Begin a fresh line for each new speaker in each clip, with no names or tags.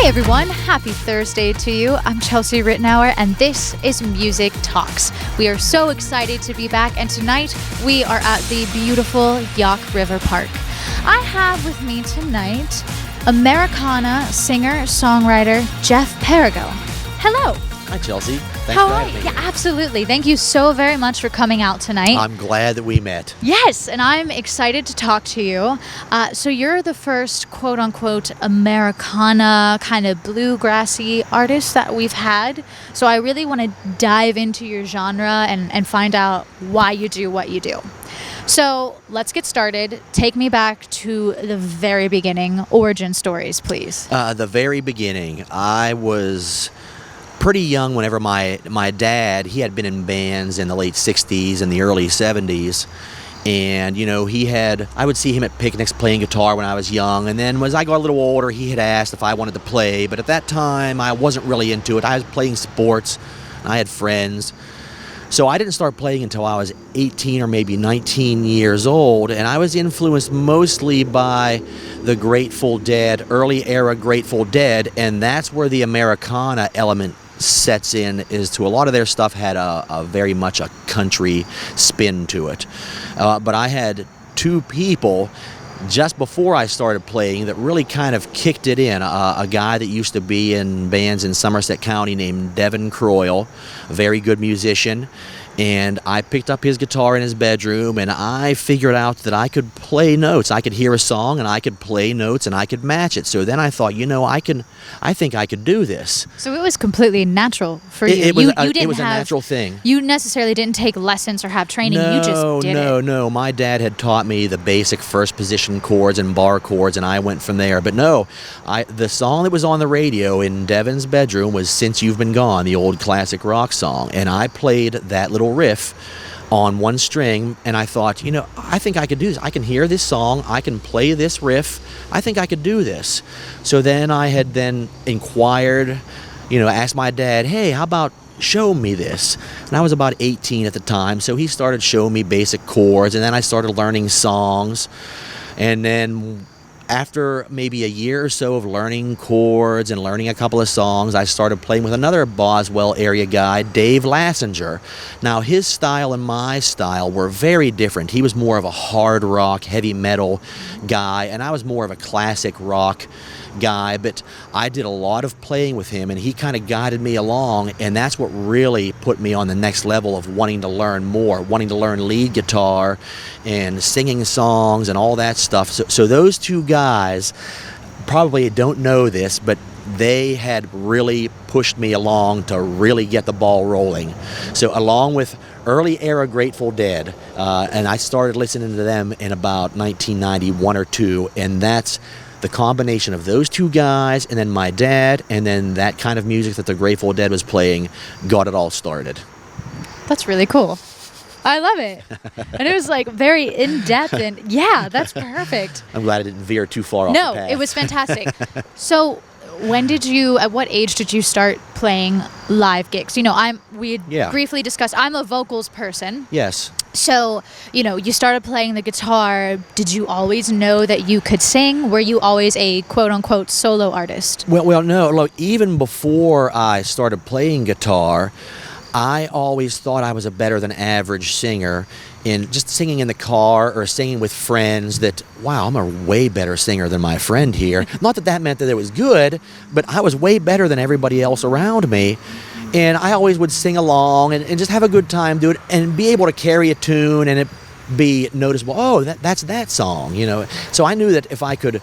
Hey everyone, happy Thursday to you. I'm Chelsea Rittenauer and this is Music Talks. We are so excited to be back, and tonight we are at the beautiful Yough River Park. I have with me tonight Americana singer-songwriter Jeff Perigo. Hello.
Hi, Chelsea. Thanks
How
for
are
having
you?
me.
Yeah, absolutely. Thank you so very much for coming out tonight.
I'm glad that we met.
Yes, and I'm excited to talk to you. So you're the first quote-unquote Americana kind of bluegrassy artist that we've had. So I really want to dive into your genre and find out why you do what you do. So let's get started. Take me back to the very beginning. Origin stories, please.
The very beginning, I was pretty young whenever my dad, he had been in bands in the late 60s and the early 70s. And, you know, I would see him at picnics playing guitar when I was young. And then as I got a little older, he had asked if I wanted to play. But at that time, I wasn't really into it. I was playing sports. I had friends. So I didn't start playing until I was 18 or maybe 19 years old, and I was influenced mostly by the Grateful Dead, early era Grateful Dead, and that's where the Americana element sets in. Is to a lot of their stuff had a very much a country spin to it. But I had two people just before I started playing that really kind of kicked it in. A guy that used to be in bands in Somerset County named Devin Croyle, a very good musician, and I picked up his guitar in his bedroom and I figured out that I could play notes. I could hear a song and I could play notes and I could match it. So then I thought, I think I could do this.
So it was completely natural for you.
It was a natural thing.
You necessarily didn't take lessons or have training. You just did it.
No. My dad had taught me the basic first position chords and bar chords, and I went from there. But no, the song that was on the radio in Devin's bedroom was "Since You've Been Gone," the old classic rock song, and I played that little riff on one string, and I thought, I think I could do this. I can hear this song, I can play this riff, I think I could do this. So then I had then inquired, asked my dad, hey, how about show me this? And I was about 18 at the time, so he started showing me basic chords, and then I started learning songs. And then after maybe a year or so of learning chords and learning a couple of songs, I started playing with another Boswell area guy, Dave Lassinger. Now, his style and my style were very different. He was more of a hard rock, heavy metal guy, and I was more of a classic rock guy, but I did a lot of playing with him, and he kind of guided me along, and that's what really put me on the next level of wanting to learn more, wanting to learn lead guitar and singing songs and all that stuff. So those two guys probably don't know this, but they had really pushed me along to really get the ball rolling. So along with early era Grateful Dead, and I started listening to them in about 1991 or 2, and that's the combination of those two guys and then my dad and then that kind of music that the Grateful Dead was playing got it all started.
That's really cool. I love it. And it was like very in-depth, and yeah, that's perfect.
I'm glad I didn't veer too far off the path.
No, it was fantastic. So at what age did you start playing live gigs? We briefly discussed, I'm a vocals person.
Yes.
So, you started playing the guitar. Did you always know that you could sing? Were you always a quote-unquote solo artist?
Well, no. Look, even before I started playing guitar, I always thought I was a better than average singer. In just singing in the car or singing with friends, that, wow, I'm a way better singer than my friend here. Not that meant that it was good, but I was way better than everybody else around me. And I always would sing along and just have a good time, do it, and be able to carry a tune and it be noticeable. Oh, that's that song, So I knew that if I could,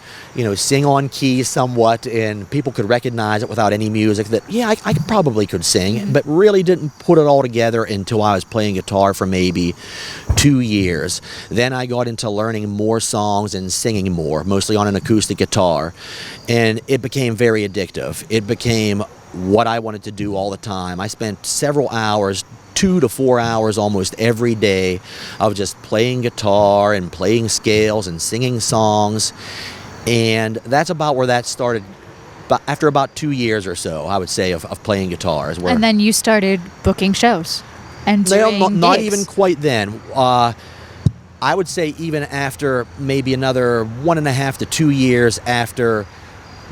sing on key somewhat and people could recognize it without any music, that, yeah, I probably could sing, but really didn't put it all together until I was playing guitar for maybe 2 years. Then I got into learning more songs and singing more, mostly on an acoustic guitar, and it became very addictive. It became what I wanted to do all the time. I spent several hours, 2 to 4 hours almost every day of just playing guitar and playing scales and singing songs, and that's about where that started. But after about 2 years or so, I would say, of playing guitars.
And then you started booking shows and doing
not
gigs.
even quite then. I would say even after maybe another 1.5 to 2 years after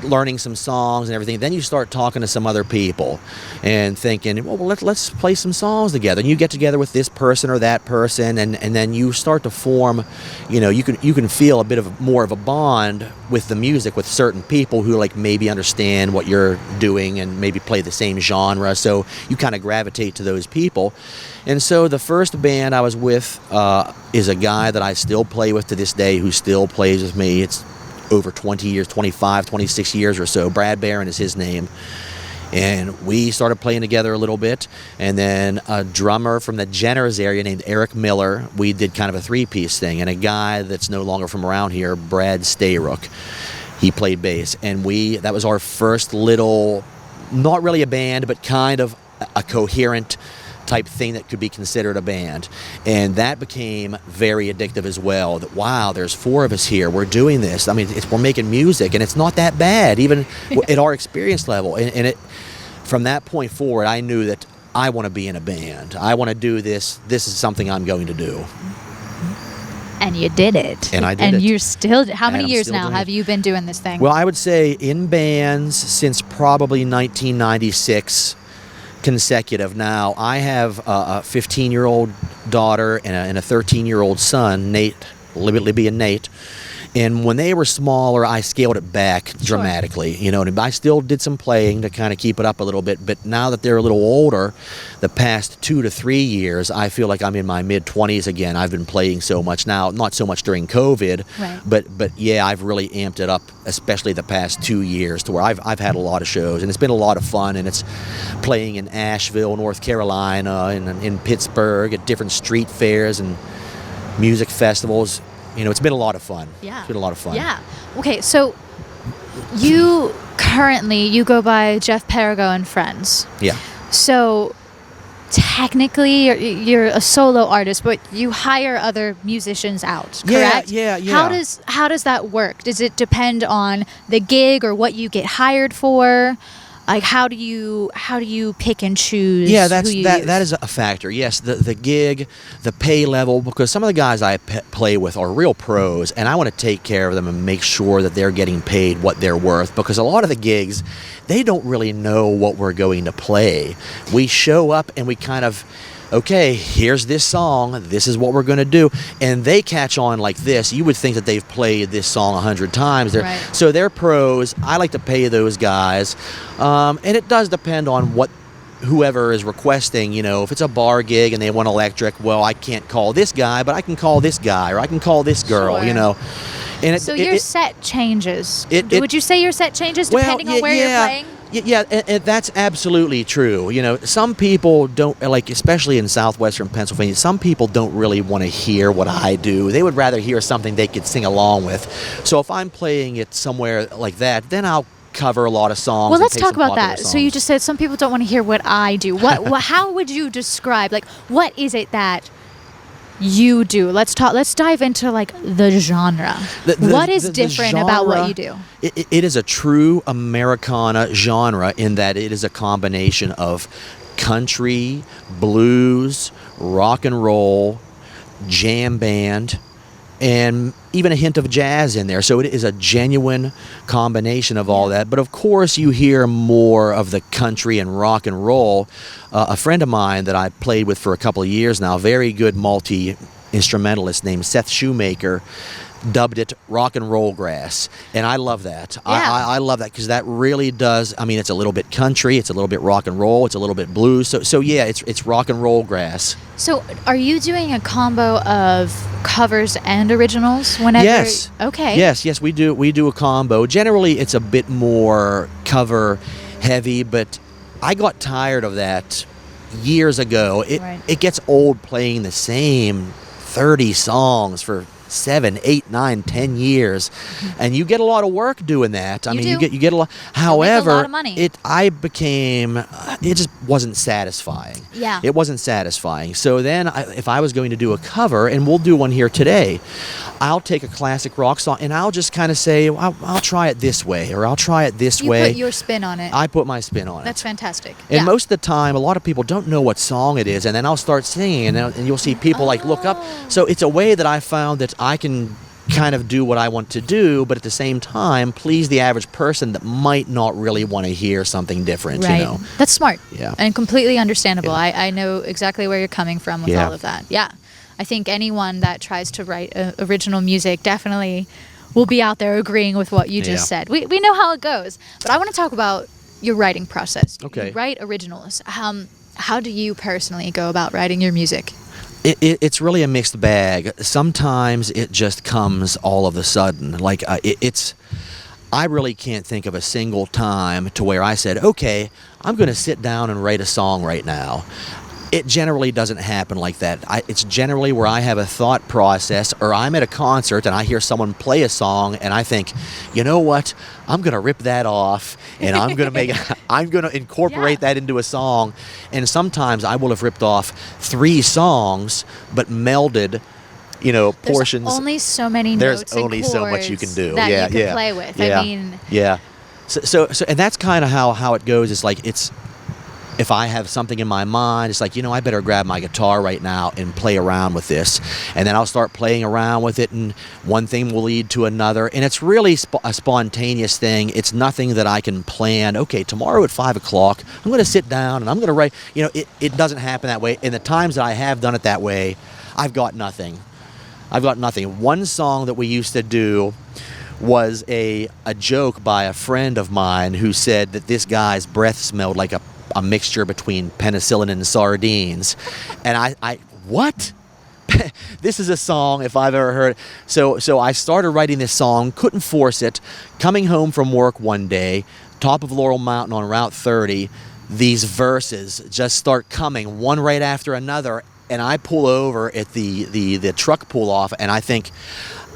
learning some songs and everything. Then you start talking to some other people and thinking, well, let's play some songs together. And you get together with this person or that person, and then you start to form, you can feel a bit of more of a bond with the music with certain people who like maybe understand what you're doing and maybe play the same genre. So you kind of gravitate to those people. And so the first band I was with is a guy that I still play with to this day, who still plays with me. It's over 20 years, 25, 26 years or so. Brad Barron is his name. And we started playing together a little bit. And then a drummer from the Jenners area named Eric Miller, we did kind of a three-piece thing. And a guy that's no longer from around here, Brad Stayrook, he played bass. And that was our first little, not really a band, but kind of a coherent type thing that could be considered a band. And that became very addictive as well. That, wow, there's four of us here, we're doing this. I mean, we're making music, and it's not that bad, even at our experience level. And it, from that point forward, I knew that I want to be in a band. I want to do this. This is something I'm going to do.
And you did it.
And I did it.
And you're still, how many
I'm
years
still
now
doing
have
it.
you been doing this thing?
Well, I would say in bands since probably 1996 consecutive. Now, I have a 15-year-old daughter and a 13-year-old son, Nate, Libby and Nate. And when they were smaller, I scaled it back dramatically. I still did some playing to kind of keep it up a little bit. But now that they're a little older, the past 2 to 3 years, I feel like I'm in my mid-20s again. I've been playing so much now, not so much during COVID,
right.
but yeah, I've really amped it up, especially the past 2 years, to where I've had a lot of shows, and it's been a lot of fun. And it's playing in Asheville, North Carolina, and in Pittsburgh at different street fairs and music festivals. It's been a lot of fun.
Yeah.
It's been a lot of fun.
Yeah. Okay, so you go by Jeff Perigo and Friends.
Yeah.
So technically you're a solo artist, but you hire other musicians out, correct?
Yeah.
How does that work? Does it depend on the gig or what you get hired for? Like, how do you pick and choose?
Yeah,
that
is a factor. Yes, the gig, the pay level, because some of the guys I play with are real pros, and I want to take care of them and make sure that they're getting paid what they're worth. Because a lot of the gigs, they don't really know what we're going to play. We show up and we kind of, okay, here's this song, this is what we're going to do. And they catch on like this. You would think that they've played this song 100 times.
Right.
So they're pros. I like to pay those guys. And it does depend on what whoever is requesting. If it's a bar gig and they want electric, well, I can't call this guy, but I can call this guy, or I can call this girl,
Sure.
And
so your set changes. Would you say your set changes depending on where you're playing?
Yeah, and that's absolutely true. Some people don't, like, especially in southwestern Pennsylvania, some people don't really want to hear what I do. They would rather hear something they could sing along with. So if I'm playing it somewhere like that, then I'll cover a lot of songs.
Well,
and
let's
take
talk
some
about
popular
that.
songs.
So you just said some people don't want to hear what I do. How would you describe, like, what is it that you do? Let's dive into like the genre. What is different about what you do?
It is a true Americana genre in that it is a combination of country, blues, rock and roll, jam band, and even a hint of jazz in there. So it is a genuine combination of all that. But of course, you hear more of the country and rock and roll. A friend of mine that I played with for a couple of years now, very good multi-instrumentalist named Seth Shoemaker, dubbed it rock and roll grass. And I love that.
Yeah.
I love that because that really does, it's a little bit country, it's a little bit rock and roll, it's a little bit blues. So yeah, it's rock and roll grass.
So are you doing a combo of covers and originals whenever?
Yes.
Okay.
Yes, we do a combo. Generally, it's a bit more cover heavy, but I got tired of that years ago. It gets old playing the same 30 songs for 7, 8, 9, 10 years, and you get a lot of work doing that. You get a lot. However,
make a lot of money.
It just wasn't satisfying.
Yeah.
It wasn't satisfying. So then, if I was going to do a cover, and we'll do one here today, I'll take a classic rock song and I'll just kind of say, I'll try it this way, or I'll try it this way.
You put your spin on it.
I put my spin on it.
That's fantastic.
And most of the time, a lot of people don't know what song it is, and then I'll start singing, and you'll see people look up. So it's a way that I found that I can kind of do what I want to do, but at the same time please the average person that might not really want to hear something different.
Right.
You know,
That's smart.
Yeah.
And completely understandable.
Yeah.
I know exactly where you're coming from with
Yeah.
all of that. Yeah. I think anyone that tries to write original music definitely will be out there agreeing with what you just said. We know how it goes. But I want to talk about your writing process.
Okay.
You write originals. How do you personally go about writing your music?
It's really a mixed bag. Sometimes it just comes all of a sudden. Like I really can't think of a single time to where I said, okay, I'm going to sit down and write a song right now. It generally doesn't happen like that. It's generally where I have a thought process, or I'm at a concert and I hear someone play a song and I think, you know what, I'm going to rip that off and I'm going to incorporate that into a song. And sometimes I will have ripped off 3 songs, but melded, portions.
There's only so many
There's
notes and
only so much you can do.
that
Yeah,
you can
yeah.
play with.
Yeah.
I mean,
Yeah. So and that's kind of how it goes. It's like if I have something in my mind, it's like, I better grab my guitar right now and play around with this. And then I'll start playing around with it, and one thing will lead to another. And it's really a spontaneous thing. It's nothing that I can plan. Okay, tomorrow at 5 o'clock, I'm going to sit down and I'm going to write. It doesn't happen that way. And the times that I have done it that way, I've got nothing. One song that we used to do was a joke by a friend of mine who said that this guy's breath smelled like a mixture between penicillin and sardines. And I what? This is a song if I've ever heard. So I started writing this song, couldn't force it. Coming home from work one day, top of Laurel Mountain on Route 30, these verses just start coming one right after another, and I pull over at the truck pull off, and I think,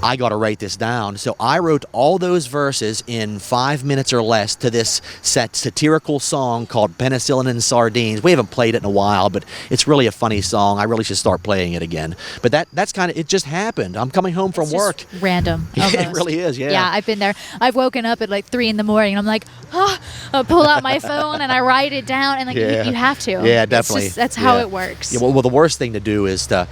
I got to write this down. So I wrote all those verses in 5 minutes or less to this satirical song called Penicillin and Sardines. We haven't played it in a while, but it's really a funny song. I really should start playing it again. But that's kind of, it just happened. I'm coming home from work.
Just random.
It really is, yeah.
Yeah, I've been there. I've woken up at like 3 a.m. and I'm like, I pull out my phone and I write it down, and like you have to.
Yeah, definitely.
That's how it works.
Yeah, well, the worst thing to do is to,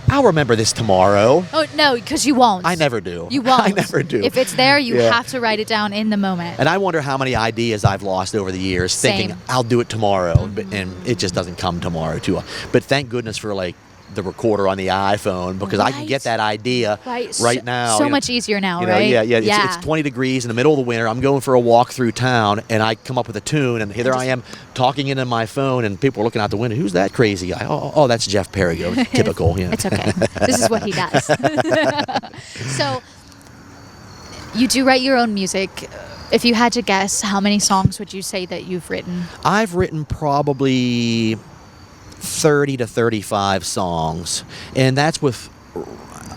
I'll remember this tomorrow.
Oh, no, because you won't.
I never do.
You won't.
I never do.
If it's there, you have to write it down in the moment.
And I wonder how many ideas I've lost over the years thinking I'll do it tomorrow, and it just doesn't come tomorrow too. But thank goodness for like the recorder on the iPhone, because I can get that idea right now.
So much easier now, right?
Yeah. It's 20 degrees in the middle of the winter. I'm going for a walk through town, and I come up with a tune, and here I am talking into my phone, and people are looking out the window. Who's that crazy guy? Oh, that's Jeff Perigo. Typical. Yeah.
It's okay. This is what he does. So, you do write your own music. If you had to guess, how many songs would you say that you've written?
I've written probably 30 to 35 songs, and that's with...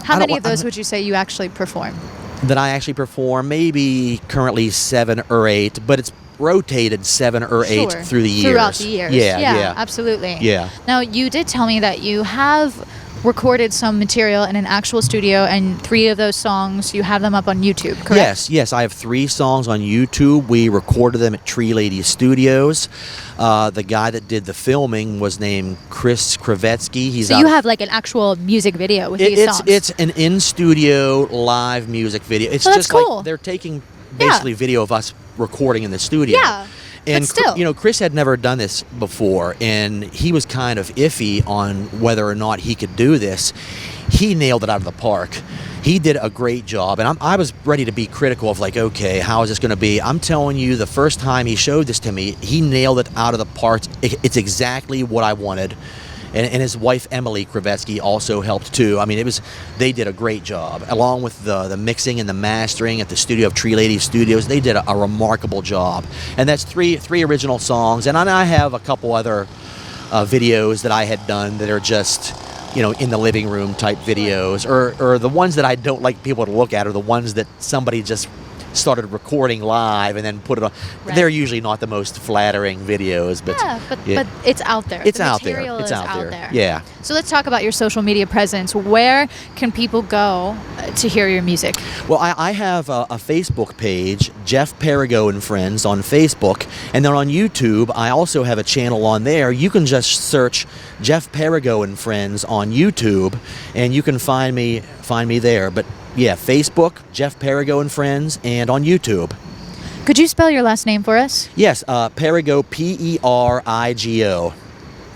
How many of those would you say you actually perform?
That I actually perform, maybe currently 7 or 8, but it's rotated 7 or 8 through the years.
Throughout the years.
Yeah,
absolutely.
Yeah.
Now, you did tell me that you have recorded some material in an actual studio, and 3 of those songs, you have them up on YouTube, correct?
Yes. I have 3 songs on YouTube. We recorded them at Tree Lady Studios. The guy that did the filming was named Chris Kravetsky.
So you have like an actual music video with these songs?
It's an in-studio live music video. It's just
cool.
Like they're taking basically video of us recording in the studio.
Yeah.
And
but still.
Chris had never done this before, and he was kind of iffy on whether or not he could do this. He nailed it out of the park. He did a great job, and I was ready to be critical of like, okay, how is this going to be? I'm telling you, the first time he showed this to me, he nailed it out of the park. It's exactly what I wanted. And his wife, Emily Kravetsky, also helped too. I mean, they did a great job. Along with the mixing and the mastering at the studio of Tree Lady Studios, they did a remarkable job. And that's three original songs. And I have a couple other videos that I had done that are just, in the living room type videos. Or the ones that I don't like people to look at are the ones that somebody just started recording live and then put it on. Right. They're usually not the most flattering videos, but
but it's out there.
It's
the
out there.
material
It's
is
out
there.
Yeah.
So let's talk about your social media presence. Where can people go to hear your music?
Well, I have a Facebook page, Jeff Perigo and Friends on Facebook, and then on YouTube, I also have a channel on there. You can just search Jeff Perigo and Friends on YouTube, and you can find me there. But Yeah, Facebook, Jeff Perigo and Friends, and on YouTube.
Could you spell your last name for us?
Yes, Perigo, Perigo.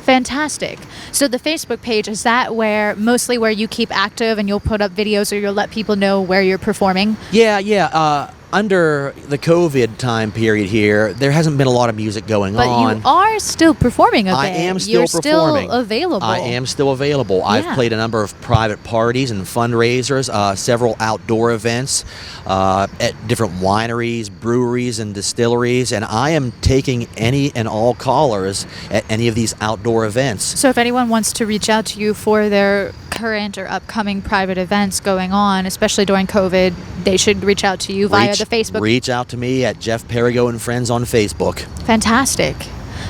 Fantastic. So the Facebook page, is that mostly where you keep active and you'll put up videos or you'll let people know where you're performing?
Yeah. Under the COVID time period here, there hasn't been a lot of music going
But
on.
you are still performing a bit.
I am still
You're
performing.
still available.
I am still available. I've played a number of private parties and fundraisers, several outdoor events at different wineries, breweries, and distilleries, and I am taking any and all callers at any of these outdoor events.
So if anyone wants to reach out to you for their current or upcoming private events going on, especially during COVID, they should reach out to you via the Facebook.
Reach out to me at Jeff Perigo and Friends on Facebook.
Fantastic.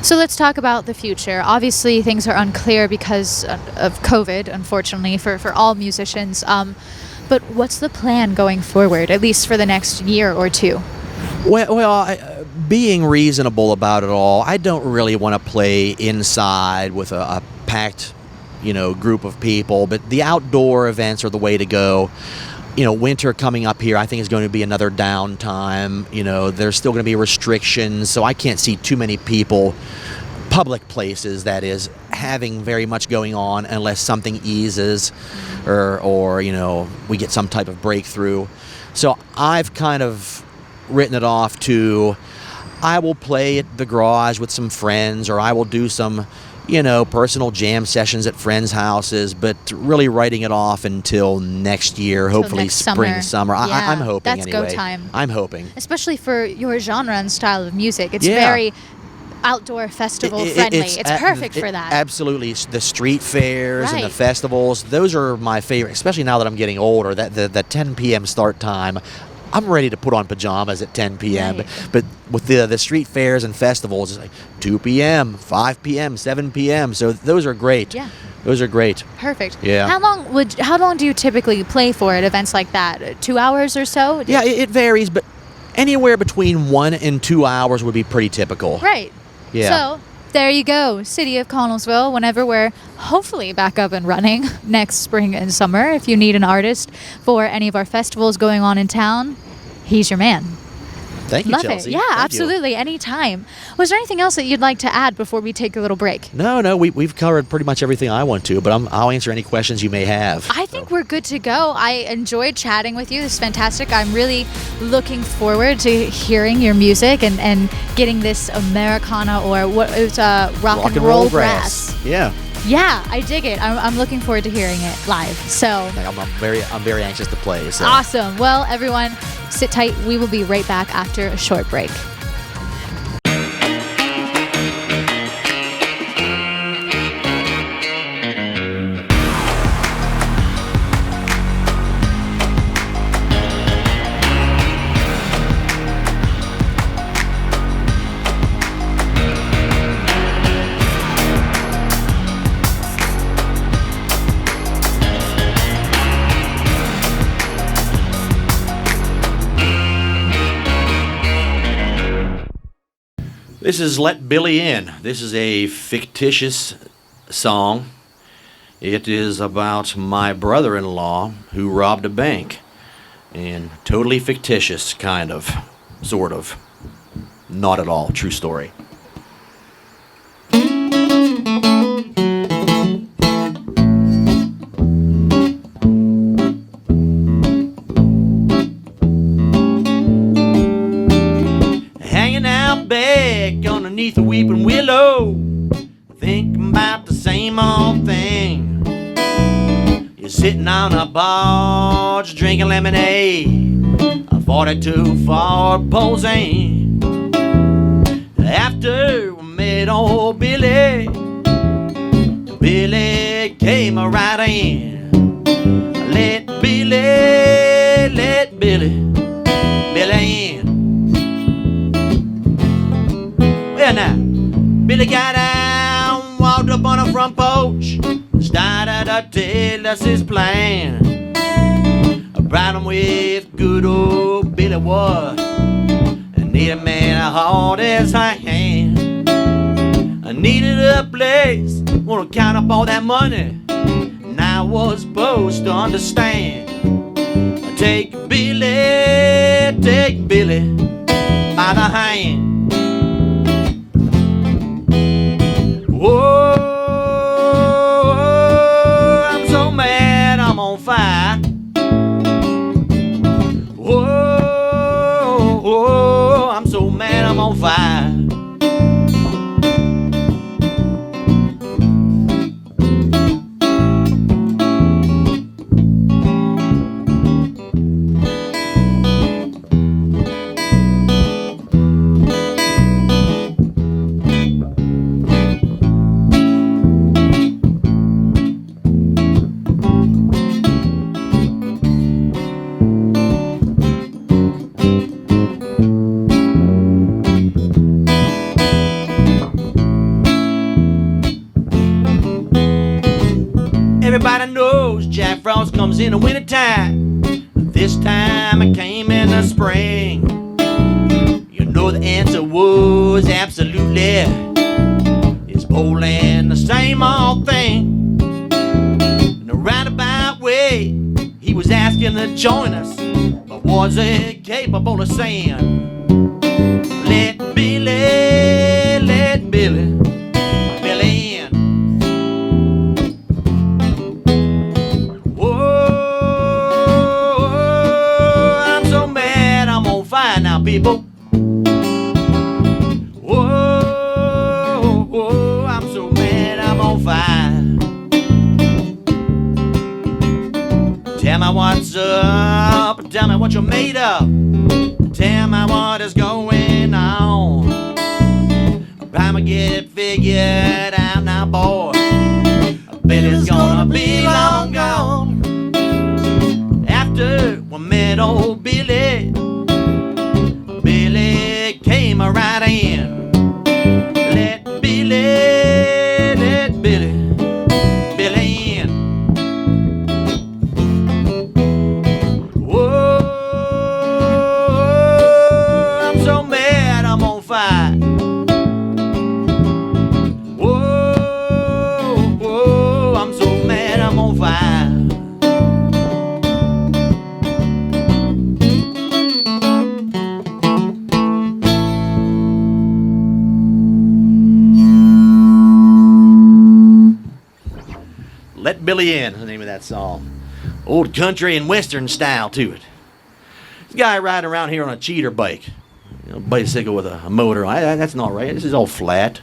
So let's talk about the future. Obviously, things are unclear because of COVID, unfortunately, for all musicians. But what's the plan going forward, at least for the next year or two?
Well, being reasonable about it all, I don't really want to play inside with a packed, group of people. But the outdoor events are the way to go. Winter coming up here, I think, is going to be another downtime. There's still going to be restrictions, so I can't see too many people, public places, that is, having very much going on unless something eases or we get some type of breakthrough. So I've kind of written it off to, I will play at the garage with some friends, or I will do some personal jam sessions at friends' houses, but really writing it off until next year, hopefully
next
spring, summer.
Yeah,
I'm hoping
that's
anyway.
Go time.
I'm hoping.
Especially for your genre and style of music. It's very outdoor festival friendly. It's perfect for that.
Absolutely. The street fairs and the
Right.
festivals, those are my favorite, especially now that I'm getting older. That the 10 p.m. start time, I'm ready to put on pajamas at 10 p.m.
Right.
But with the street fairs and festivals, it's like 2 p.m., 5 p.m., 7 p.m. So those are great.
Yeah.
Those are great.
Perfect.
Yeah.
How long do you typically play for at events like that? 2 hours or so?
Yeah, it varies, but anywhere between 1 and 2 hours would be pretty typical.
Right.
Yeah.
So there you go, City of Connellsville. Whenever we're hopefully back up and running next spring and summer, if you need an artist for any of our festivals going on in town, he's your man.
Thank you,
Love
Chelsea.
it. Yeah,
Thank you.
absolutely. Anytime. Was there anything else that you'd like to add before we take a little break?
No, we've covered pretty much everything I want to, but I'll answer any questions you may have.
I think we're good to go. I enjoyed chatting with you. This is fantastic. I'm really looking forward to hearing your music and getting this Americana, or what is rock and roll grass.
Yeah.
Yeah, I dig it. I'm looking forward to hearing it live. So
I'm very anxious to play. So.
awesome. Well, everyone, sit tight. We will be right back after a short break.
This is Let Billy In. This is a fictitious song. It is about my brother-in-law who robbed a bank. And totally fictitious, kind of, sort of. Not at all. True story. Hanging out back underneath a weeping willow, thinking about the same old thing. You're sitting on a barge drinking lemonade, a 42 Ford Posing. After we met old Billy, Billy came right in. Let Billy in. Well now, Billy got out, walked up on the front porch, started to tell us his plan. A problem with good old Billy was, I need a man as hard as I can. I needed a place, wanna count up all that money, and I was supposed to understand. I Take Billy by the hand. Whoa, I'm so mad I'm on fire. Whoa, I'm so mad I'm on fire. Everybody knows Jack Frost comes in the wintertime. This time it came in the spring. You know the answer was absolutely. It's bowling the same old thing. In a roundabout way, he was asking to join us, but was he capable of saying, let Billy in. Now, people. Whoa, I'm so mad I'm on fire. Tell me what's up, tell me what you're made of. Tell me what is going on. I'ma get it figured out now, boy. I bet it's gonna be long gone. After we met old Billy, Billy came right in. Let Billy in. Whoa, I'm so mad I'm on fire. Whoa, I'm so mad I'm on fire. Let Billy in, is the name of that song. Old country and western style to it. This guy riding around here on a cheater bike. You know, bicycle with a motor. That's not right. This is all flat.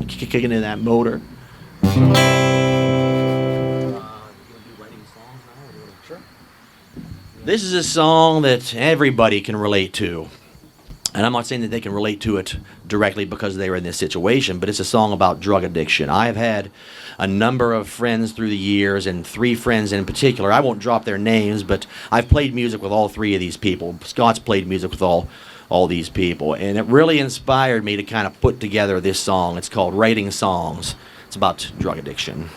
Kicking in that motor. This is a song that everybody can relate to. And I'm not saying that they can relate to it directly because they were in this situation, but it's a song about drug addiction. I've had a number of friends through the years, and 3 friends in particular. I won't drop their names, but I've played music with all 3 of these people. Scott's played music with all these people, and it really inspired me to kind of put together this song. It's called Writing Songs. It's about drug addiction.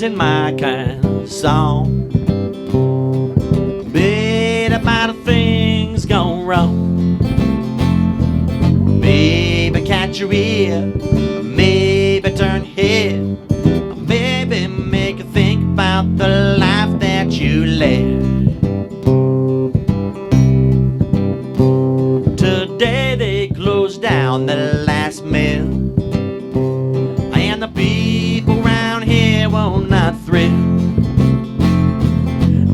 In my kind of song, made about things gone wrong. Maybe catch your ear, maybe turn head, maybe make you think about the life that you led. Today they closed down the last mill, and the people round here won't not thrill.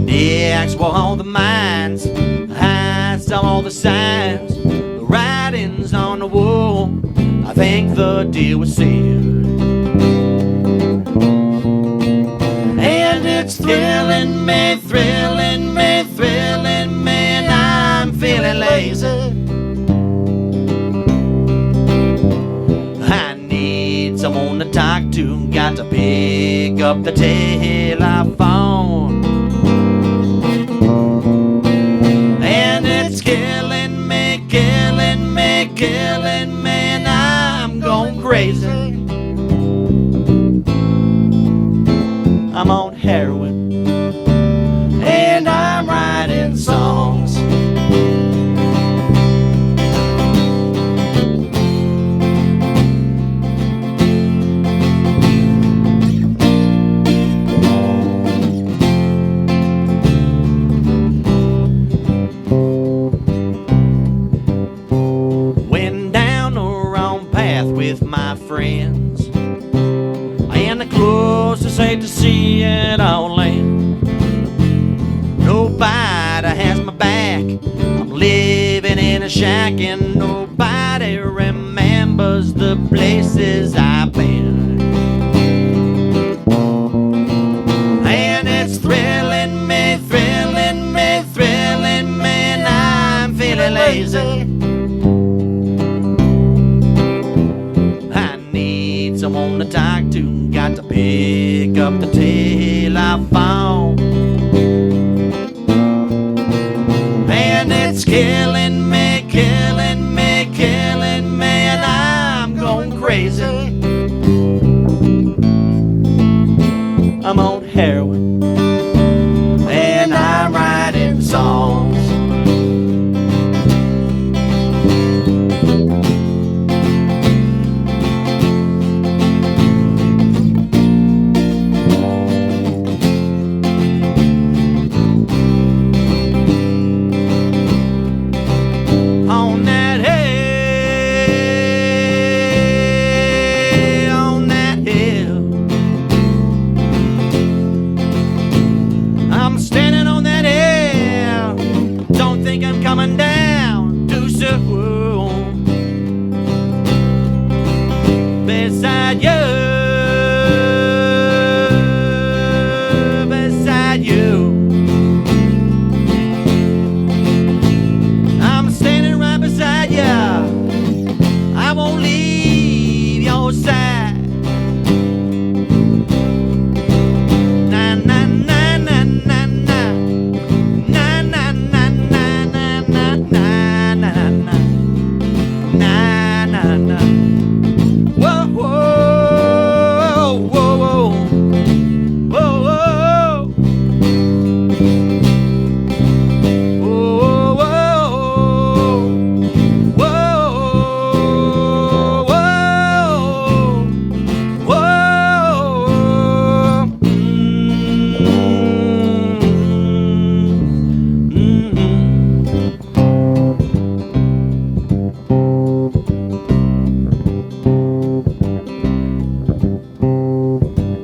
The axe for all the mines, hides all the signs, the writings on the wall. I think the deal was sealed, and it's thrilling me, and I'm feeling lazy. Someone to talk to, got to pick up the telephone. And it's killing me, killing me, and I'm going crazy. I'm on heroin, and I'm writing songs. Went down the wrong path with my friends, and the closest hate to see it all end. Nobody has my back. I'm living in a shack, and nobody remembers the places I've been. And it's thrilling me, thrilling me, thrilling me, and I'm feeling lazy. I need someone to talk to, got to pick up the tail I found. And it's killing me, killing me, killing me, and I'm going crazy. I'm on heroin, and I'm writing songs. On that hill, on that hill, I'm standing on that hill. Don't think I'm coming down too soon. Beside you, beside you, I'm standing right beside ya. I won't leave your side. Na na na na na na, na na na na na na na na na, na na na. Whoa whoa whoa whoa whoa whoa whoa whoa whoa whoa.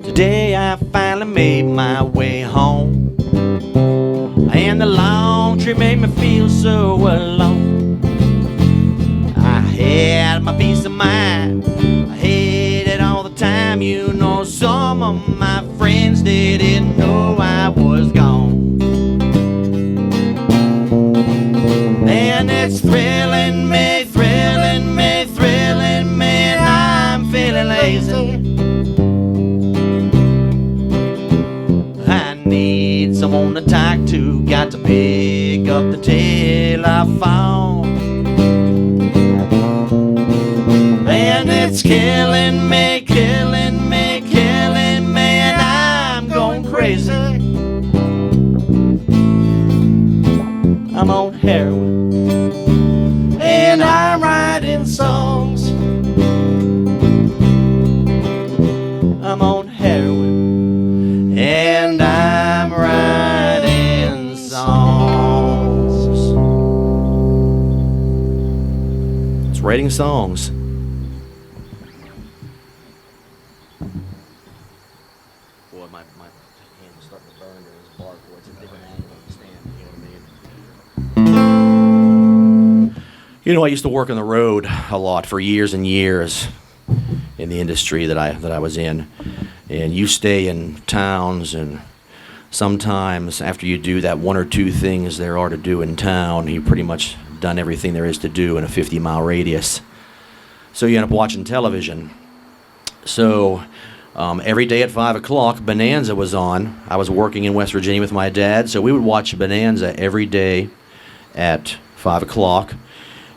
Today I finally made my way home, and the long trip made me feel so alone. I had my peace of mind, I had it all the time. You know, some of my friends didn't know I was gone. And it's thrilling me, thrilling me, thrilling me, and I'm feeling lazy. I need someone to talk to, got to pick up the tail I found. And it's killing me, killing me, killing me, and I'm going crazy. I'm on heroin, and I'm writing songs. I'm on heroin, and I'm writing songs. It's writing songs. Boy, my hand's starting to burn to this bar chord. It's a different angle of the stand, you know what I mean? You know, I used to work on the road a lot for years and years in the industry that I was in. And you stay in towns, and sometimes after you do that one or two things there are to do in town, you've pretty much done everything there is to do in a 50-mile radius. So you end up watching television. So every day at 5 o'clock, Bonanza was on. I was working in West Virginia with my dad, so we would watch Bonanza every day at 5 o'clock.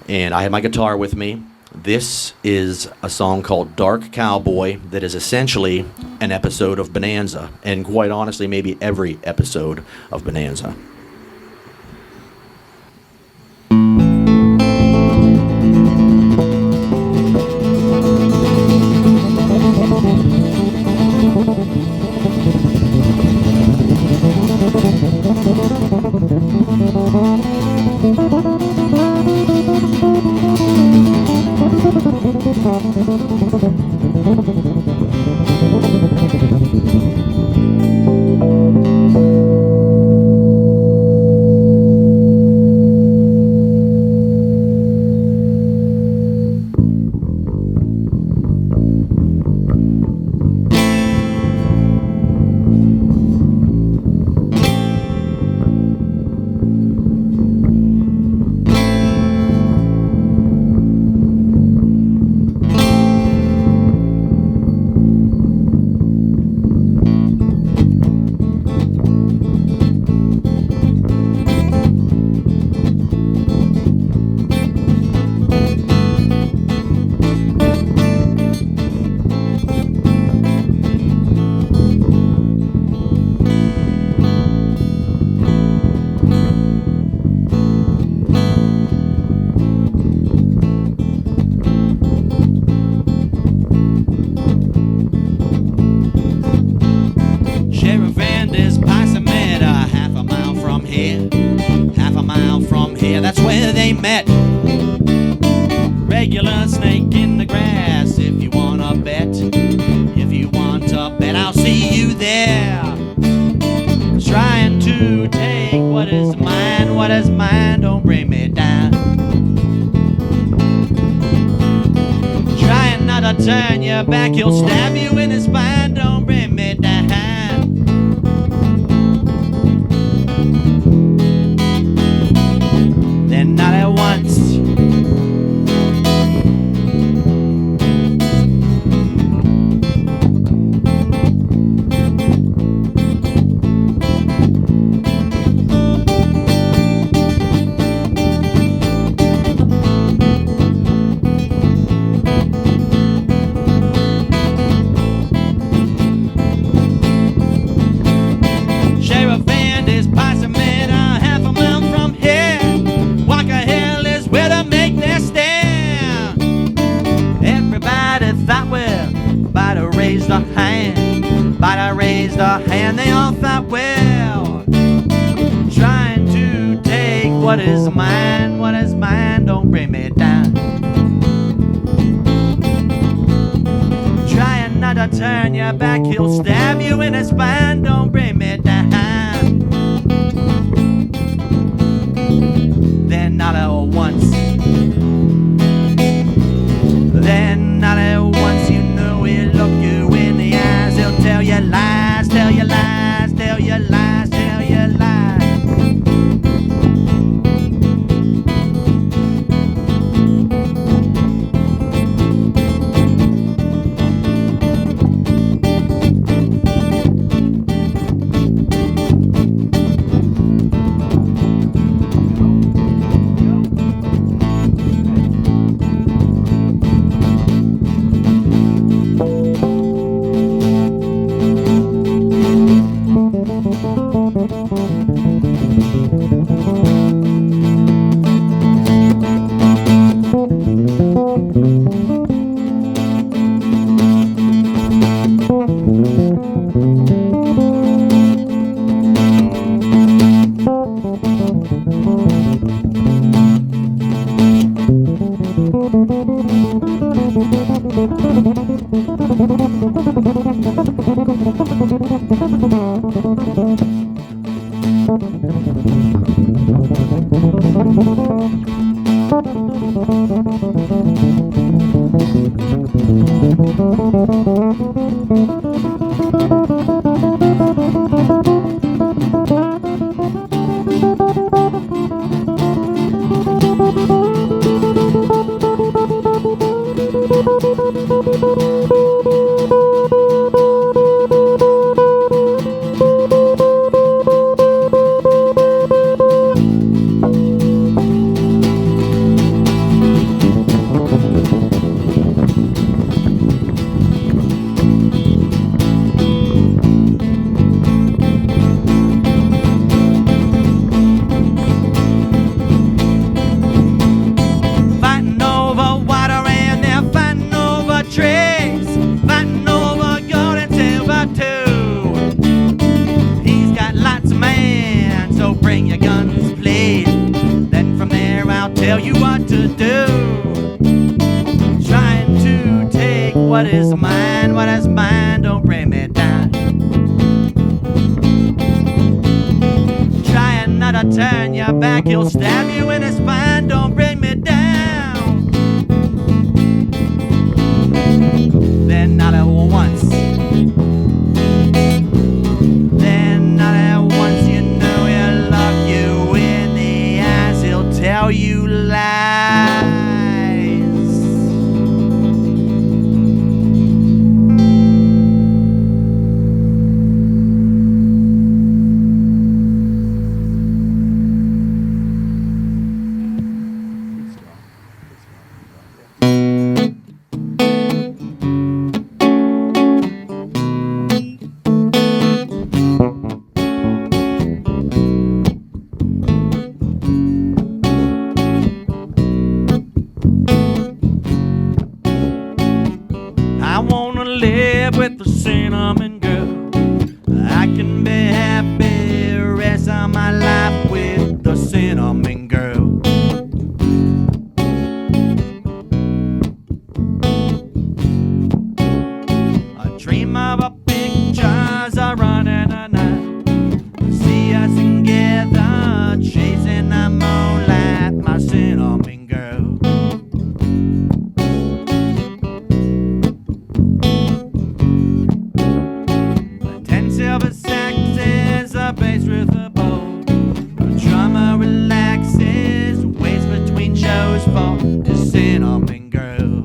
and I had my guitar with me. This is a song called Dark Cowboy that is essentially an episode of Bonanza, and quite honestly, maybe every episode of Bonanza. That's where they met. Regular snake in the grass. If you wanna bet, if you want to bet, I'll see you there. Trying to take what is mine, what is mine, don't bring me down. Trying not to turn your back, he'll stab you in his spine, don't bring me down. Then not at once. And they all thought, well, trying to take what is mine, don't bring me down. Trying not to turn your back, he'll stab you in the spine, don't bring me down. Then not at once. Then not at once, you know he'll look you in the eyes, he'll tell you lies, tell you lies, tell you lies, tell you lies.
what is mine, don't bring me down. Trying not to turn your back, he'll stab you in the spine, don't bring me down. Then not at once, then not at once, you know he'll look you in the eyes, he'll tell you lies. I wanna live with the cinnamon girl. I can be happy the rest of my life with the cinnamon girl. I dream of our pictures of running a night. See us together chasing the moonlight, my cinnamon girl. 10 silver sexes, a bass with a bow. A drummer relaxes, waits between shows for the cinnamon girl.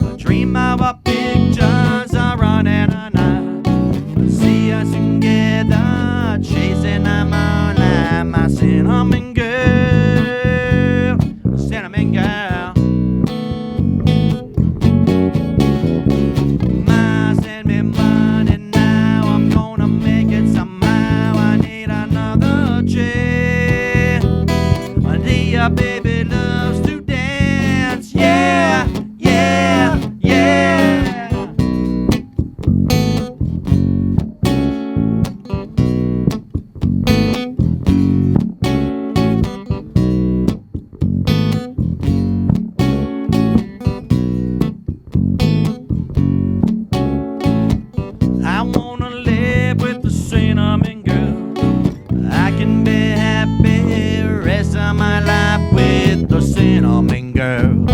I dream of our pictures are running a night. See us together, chasing the moonlight, my cinnamon girl, cinnamon girl. Ma send me money now, I'm gonna make it somehow. I need another check. Dear baby loves to dance, yeah, yeah, yeah. I wanna live with the cinnamon girl. I can be happy the rest of my life with the cinnamon girl.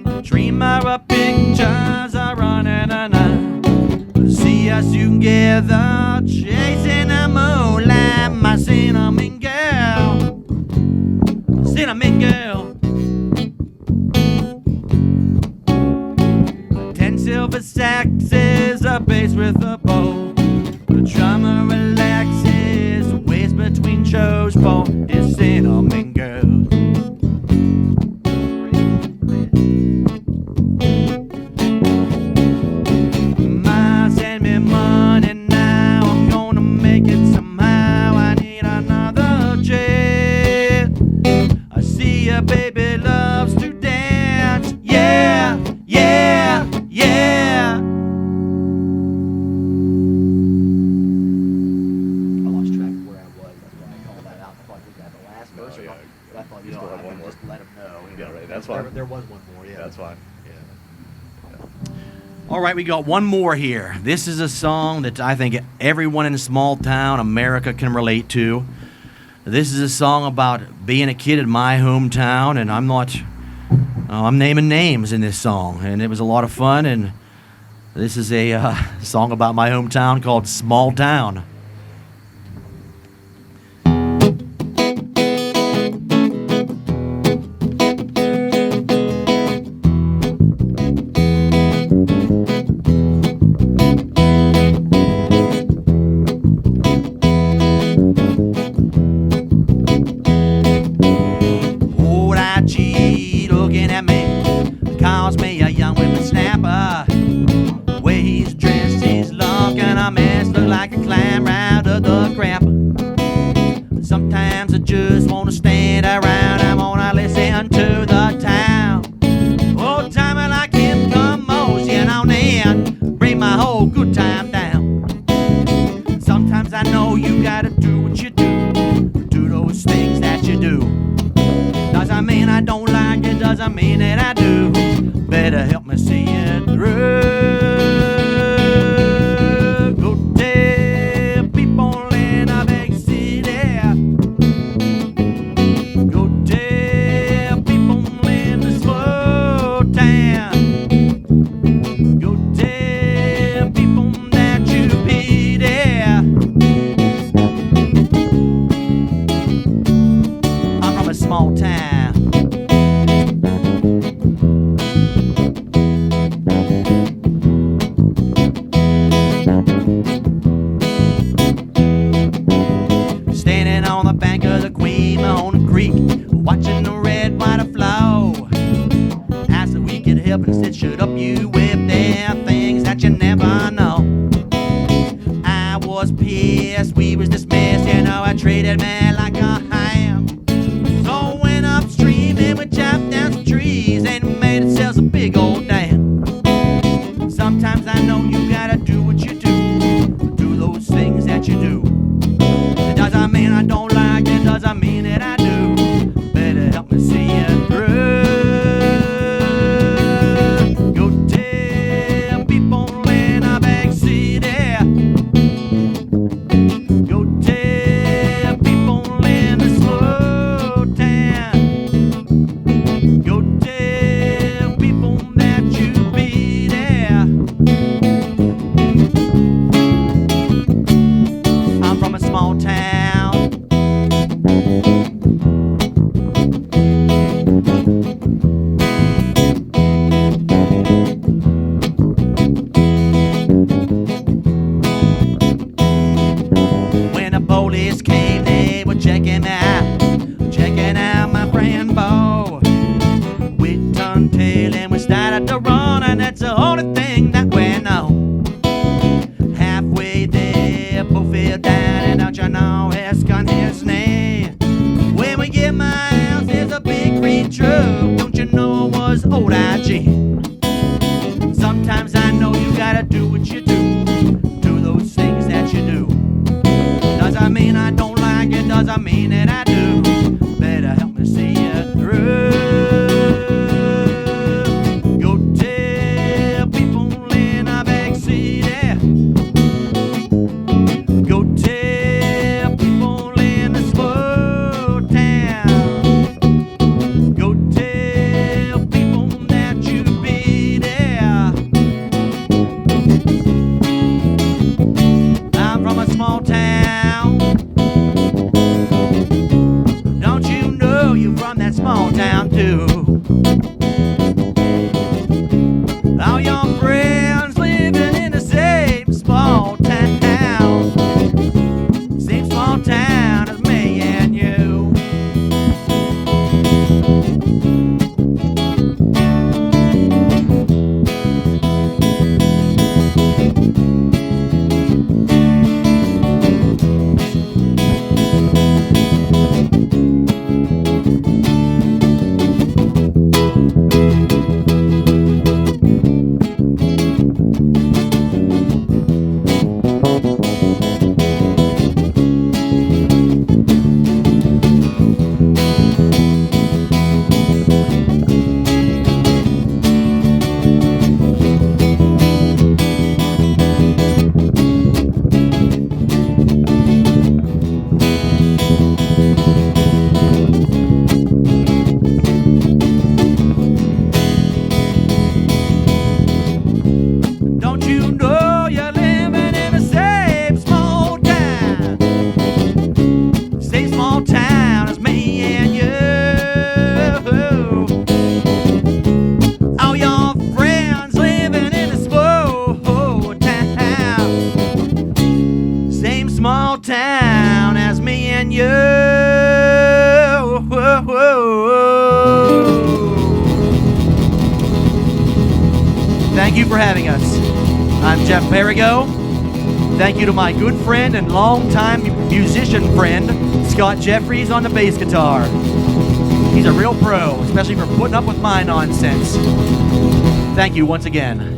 I dream of our pictures are running a night. See us together chasing the moonlight, my cinnamon girl, cinnamon girl. 10 silver saxes, a bass with a bow. The drummer relaxes, waits between shows for his cinnamon girl. Ma send me money now, I'm gonna make it somehow. I need another jet. I see a baby loves to dance, yeah, yeah, yeah. I lost track of where I was. That's why I called that out. I thought we had the last verse.
yeah.
But I thought
You still have one more.
just let him know.
Yeah, right, that's
There-
fine.
There was one more, yeah.
That's fine.
All right, we got one more here. This is a song that I think everyone in a small town America can relate to. This is a song about being a kid in my hometown, and I'm naming names in this song, and it was a lot of fun. And this is a song about my hometown called Small Town. Old IG looking at me, calls me a young whippersnapper. Way he's dressed, he's looking a mess, look like a clam right know you gotta do what you do. Do those things that you do. It doesn't mean I don't like it, doesn't mean that I do. Better help me see it through. Go tell people in a big city. Go tell people in a slow town. Go tell people that you'll be there. I'm from a small town. When the police came, they were checking out my friend Bo. We turned tail and we started to run, and that's the only thing that we know. Halfway there, Bo fell down, and don't you know his gun, his name. When we get my house, there's a big green truck. Don't you know it was old IG? Sometimes I know you gotta do what you do. Do those things that you do. Doesn't mean I don't like it, doesn't mean that I do. Better help me see it through. Go tell people in a big city. Go tell people in a small town. Go tell people that you'll be there. I'm from a small town. Don't you know you're from that small town too? All your friends living in the same small town. Same small town as me and you. Don't you know you're living in the same small town? Same small town as me and you. All your friends living in a small town. Same small town as me and you. Thank you for having us. I'm Jeff Perigo. Thank you to my good friend and longtime musician friend, Scott Jeffries, on the bass guitar. He's a real pro, especially for putting up with my nonsense. Thank you once again.